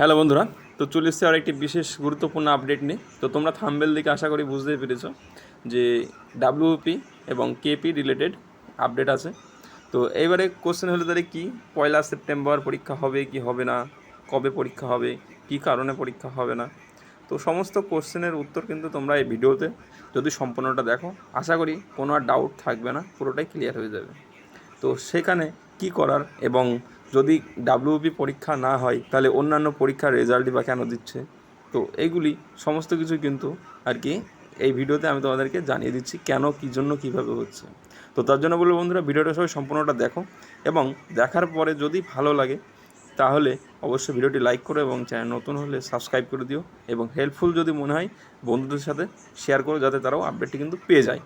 Hello বন্ধুরা, তো চলে এসেছে আর একটি বিশেষ গুরুত্বপূর্ণ আপডেট নিয়ে। তো তোমরা থাম্বনেল দেখে আশা করি বুঝতেই পেরেছো যে ডাব্লিউপি এবং কেপি রিলেটেড আপডেট আছে। তো এইবারে কোশ্চেন হলো তাহলে কি, 1 সেপ্টেম্বর পরীক্ষা হবে কি হবে না, কবে পরীক্ষা হবে, কি কারণে পরীক্ষা হবে না। তো সমস্ত কোশ্চেনের উত্তর কিন্তু তোমরা এই ভিডিওতে যদি সম্পূর্ণটা দেখো, আশা করি কোনো আর ডাউট থাকবে না, পুরোটাই ক্লিয়ার হয়ে যাবে। তো সেখানে কি করার, এবং যদি ডাব্লিউপি পরীক্ষা না হয় তাহলে অন্যান্য পরীক্ষার রেজাল্টই বা কেন দিচ্ছে, তো এইগুলি সমস্ত কিছু কিন্তু আর কি এই ভিডিওতে আমি তোমাদেরকে জানিয়ে দিচ্ছি কেন, কী জন্য, কীভাবে হচ্ছে। তো তার জন্য বলবো বন্ধুরা, ভিডিওটা সবাই সম্পূর্ণটা দেখো, এবং দেখার পরে যদি ভালো লাগে তাহলে অবশ্যই ভিডিওটি লাইক করো, এবং চ্যানেল নতুন হলে সাবস্ক্রাইব করে দিও, এবং হেল্পফুল যদি মনে হয় বন্ধুদের সাথে শেয়ার করো, যাতে তারাও আপডেটটি কিন্তু পেয়ে যায়।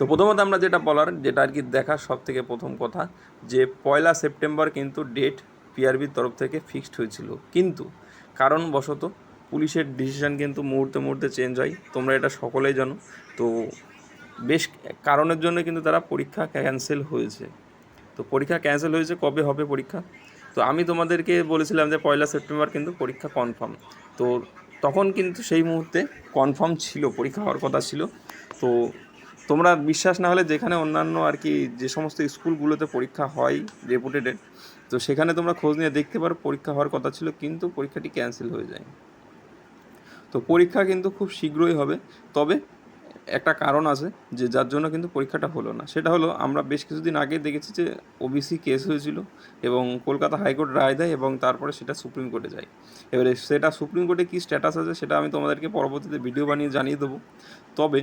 তো প্রথমত আমরা যেটা বলার, যেটা আর কি দেখার সব থেকে প্রথম কথা, যে 1 সেপ্টেম্বর কিন্তু ডেট পিআরবির তরফ থেকে ফিক্সড হয়েছিল, কিন্তু কারণবশত পুলিশের ডিসিশান কিন্তু মুহূর্তে মুহূর্তে চেঞ্জ হয়, তোমরা এটা সকলেই জানো। তো বেশ কারণের জন্য কিন্তু তারা পরীক্ষা ক্যান্সেল হয়েছে। তো পরীক্ষা ক্যান্সেল হয়েছে, কবে হবে পরীক্ষা? তো আমি তোমাদেরকে বলেছিলাম যে 1 সেপ্টেম্বর কিন্তু পরীক্ষা কনফার্ম। তো তখন কিন্তু সেই মুহূর্তে কনফার্ম ছিল, পরীক্ষা হওয়ার কথা ছিল। তো তোমরা বিশ্বাস না হলে যেখানে অন্যান্য আর কি যে সমস্ত স্কুলগুলোতে পরীক্ষা হয় রেপুটেডেড, তো সেখানে তোমরা খোঁজ নিয়ে দেখতে পারো, পরীক্ষা হওয়ার কথা ছিল কিন্তু পরীক্ষাটি ক্যান্সেল হয়ে যায়। তো পরীক্ষা কিন্তু খুব শীঘ্রই হবে, তবে একটা কারণ আছে যে যার জন্য কিন্তু পরীক্ষাটা হলো না। সেটা হলো, আমরা বেশ কিছুদিন আগে দেখেছি যে ওবিসি কেস হয়েছিল এবং কলকাতা হাইকোর্ট রায় দেয়, এবং তারপরে সেটা সুপ্রিম কোর্টে যায়। এবারে সেটা সুপ্রিম কোর্টে কী স্ট্যাটাস আছে সেটা আমি তোমাদেরকে পরবর্তীতে ভিডিও বানিয়ে জানিয়ে দেবো। তবে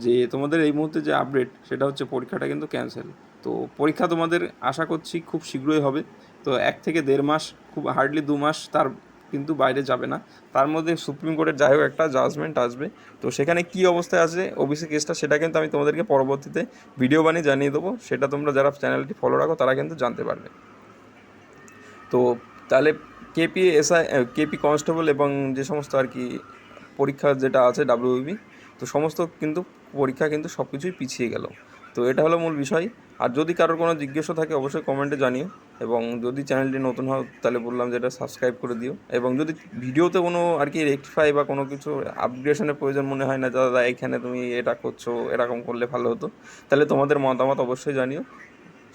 যে তোমাদের এই মুহূর্তে যে আপডেট, সেটা হচ্ছে পরীক্ষাটা কিন্তু ক্যান্সেল। তো পরীক্ষা তোমাদের আশা করছি খুব শীঘ্রই হবে। তো 1 থেকে 1.5 মাস, খুব হার্ডলি 2 মাস, তার কিন্তু বাইরে যাবে না। তার মধ্যে সুপ্রিম কোর্টের যাই হোক একটা জাজমেন্ট আসবে। তো সেখানে কী অবস্থায় আছে ওবিসি কেসটা, সেটা কিন্তু আমি তোমাদেরকে পরবর্তীতে ভিডিও বানিয়ে জানিয়ে দেবো। সেটা তোমরা যারা চ্যানেলটি ফলো রাখো তারা কিন্তু জানতে পারবে। তো তাহলে কেপি এসআই, কেপি কনস্টেবল এবং যে সমস্ত আর কি পরীক্ষা যেটা আছে ডাব্লিউবি, তো সমস্ত কিন্তু পরীক্ষা কিন্তু সব কিছুই পিছিয়ে গেল। তো এটা হলো মূল বিষয়। আর যদি কারোর কোনো জিজ্ঞাসা থাকে অবশ্যই কমেন্টে জানিও, এবং যদি চ্যানেলটি নতুন হয় তাহলে বললাম যে এটা সাবস্ক্রাইব করে দিও, এবং যদি ভিডিওতে কোনো আর কি রেকটিফাই বা কোনো কিছু আপগ্রেডেশনের প্রয়োজন মনে হয় না, দাদা এখানে তুমি এটা করছো, এরকম করলে ভালো হতো, তাহলে তোমাদের মতামত অবশ্যই জানিও,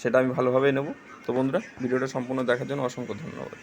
সেটা আমি ভালোভাবেই নেব। তো বন্ধুরা, ভিডিওটা সম্পূর্ণ দেখার জন্য অসংখ্য ধন্যবাদ।